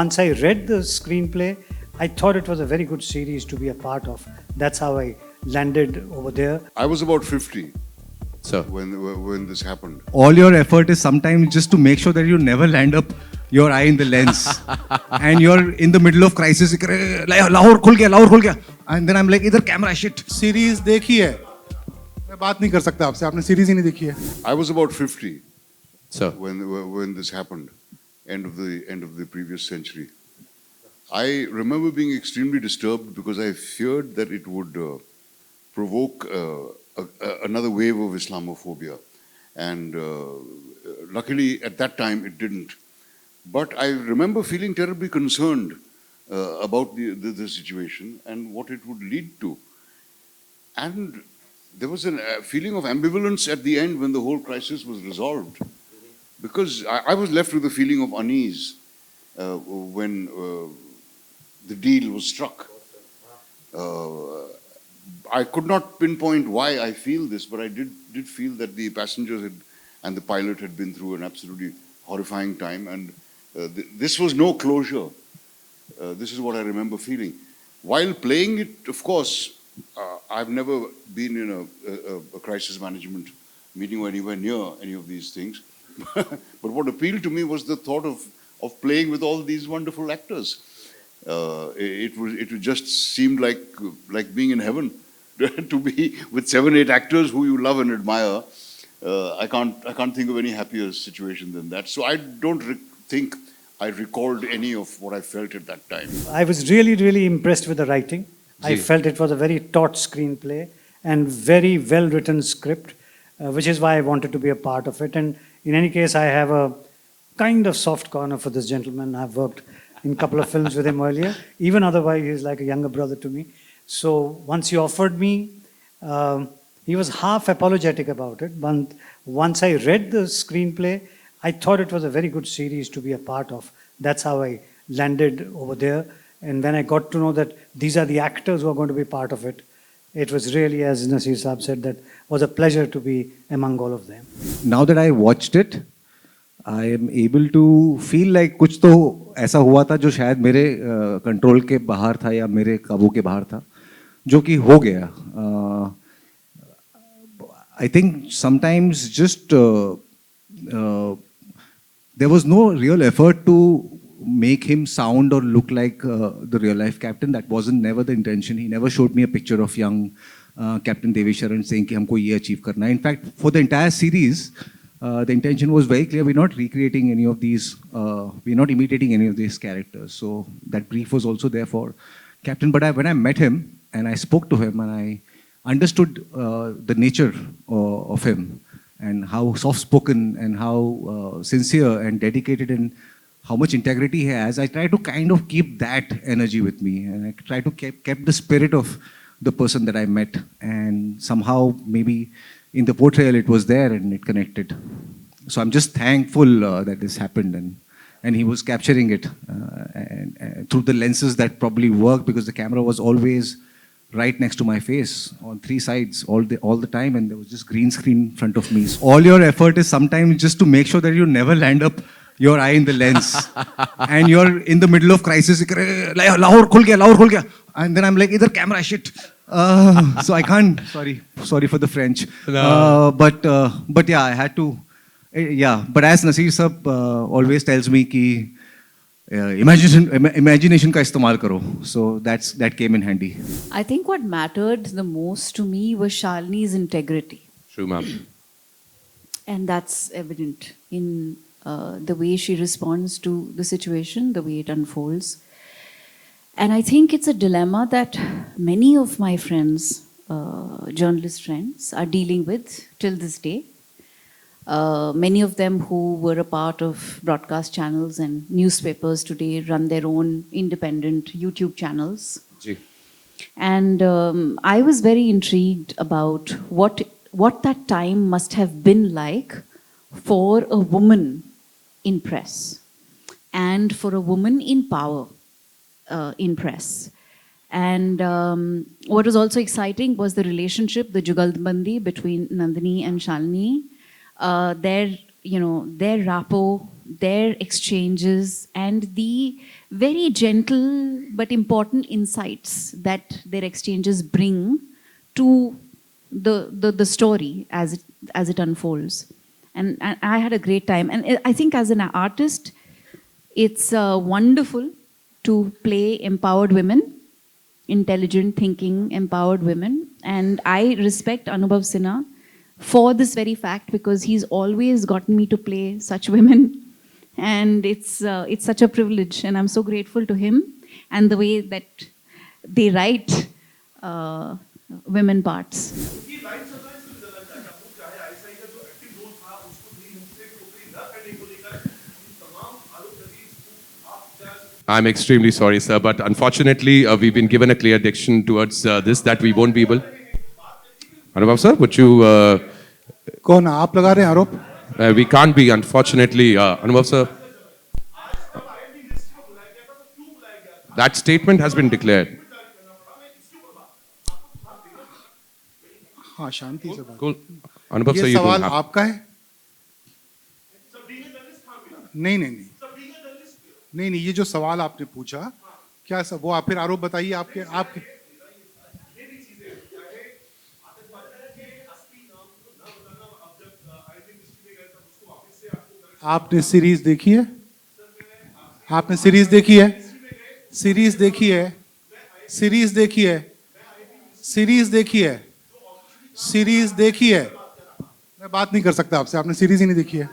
once I read the screenplay, I thought it was a very good series to be a part of. That's how I landed over there. I was about 50 So when this happened. All your effort is sometimes just to make sure that you never land up your eye in the lens and you're in the middle of crisis. Lahore khul gaya. And then I'm like, idhar camera shit. Series देखी है, मैं बात नहीं कर सकता आपसे, आपने series ही नहीं देखी है. I was about 50 so when this happened, end of the previous century. I remember being extremely disturbed because I feared that it would provoke another wave of Islamophobia, and luckily at that time it didn't. But I remember feeling terribly concerned about the situation and what it would lead to. And there was a feeling of ambivalence at the end when the whole crisis was resolved, because I was left with a feeling of unease when the deal was struck. I could not pinpoint why I feel this, but I did feel that the passengers and the pilot had been through an absolutely horrifying time, and this was no closure. This is what I remember feeling. While playing it, of course, I've never been in a crisis management meeting or anywhere near any of these things. But what appealed to me was the thought of playing with all these wonderful actors. It just seemed like being in heaven to be with 7-8 actors who you love and admire. I can't think of any happier situation than that. So I don't think I recalled any of what I felt at that time. I was really, really impressed with the writing. I felt it was a very taut screenplay and very well-written script, which is why I wanted to be a part of it. And in any case, I have a kind of soft corner for this gentleman. I've worked in a couple of films with him earlier. Even otherwise, he's like a younger brother to me. So once he offered me, he was half apologetic about it. But once I read the screenplay, I thought it was a very good series to be a part of. That's how I landed over there. And when I got to know that these are the actors who are going to be part of it, it was really, as Naseer Saab said, that was a pleasure to be among all of them. Now that I watched it, I am able to feel like कुछ तो ऐसा हुआ था जो शायद मेरे control के बाहर था या मेरे काबू के बाहर था, जो कि हो गया. I think sometimes just there was no real effort to make him sound or look like the real life captain. That wasn't never the intention. He never showed me a picture of young Captain Devesh Sharan saying कि हमको ये achieve करना है. In fact, for the entire series, the intention was very clear. We're not recreating any of these, we're not imitating any of these characters. So that brief was also there for Captain. But when I met him and I spoke to him and I understood the nature of him and how soft-spoken and how sincere and dedicated and how much integrity he has, I try to kind of keep that energy with me, and I try to keep the spirit of the person that I met, and somehow maybe in the portrayal it was there and it connected. So I'm just thankful that this happened, and he was capturing it and through the lenses that probably worked, because the camera was always right next to my face on 3 sides all the time, and there was just green screen in front of me. So all your effort is sometimes just to make sure that you never land up your eye in the lens and you're in the middle of crisis. Lahore khul gaya. And then I'm like, idhar camera shit. So I can't, sorry for the French. No. But yeah, I had to, yeah. But as Naseer Saab always tells me ki imagination ka istemal karo. So that came in handy. I think what mattered the most to me was Shalini's integrity. true, ma'am. And that's evident in the way she responds to the situation, the way it unfolds. And I think it's a dilemma that many of my friends, journalist friends, are dealing with till this day. Many of them who were a part of broadcast channels and newspapers today run their own independent YouTube channels. Ji. And I was very intrigued about what that time must have been like for a woman in press and for a woman in power in press. And what was also exciting was the relationship, the Jugalbandi between Nandini and Shalini. Their you know, their rapport, their exchanges, and the very gentle but important insights that their exchanges bring to the story as it unfolds. And I had a great time. And I think as an artist, it's wonderful to play empowered women, intelligent, thinking, empowered women. And I respect Anubhav Sinha for this very fact, because he's always gotten me to play such women. And it's such a privilege, and I'm so grateful to him and the way that they write women parts. I'm extremely sorry, sir, but unfortunately, we've been given a clear direction towards this that we won't be able. Anubhav, sir, would you? कौन आप लगा रहे हैं आरोप? We can't be, unfortunately, Anubhav, sir. That statement has been declared. हाँ शांति से बात। Cool. Anubhav, sir, ये you don't सवाल have. आपका है? नहीं नहीं नहीं नहीं नहीं, ये जो सवाल आपने पूछा, क्या सब वो आप फिर आरोप बताइए आपके आपके आपने सीरीज देखी है? आपने सीरीज देखी है? सीरीज देखी है? सीरीज देखी है? सीरीज देखी है? सीरीज देखी है? मैं बात नहीं कर सकता आपसे, आपने सीरीज ही नहीं देखी है।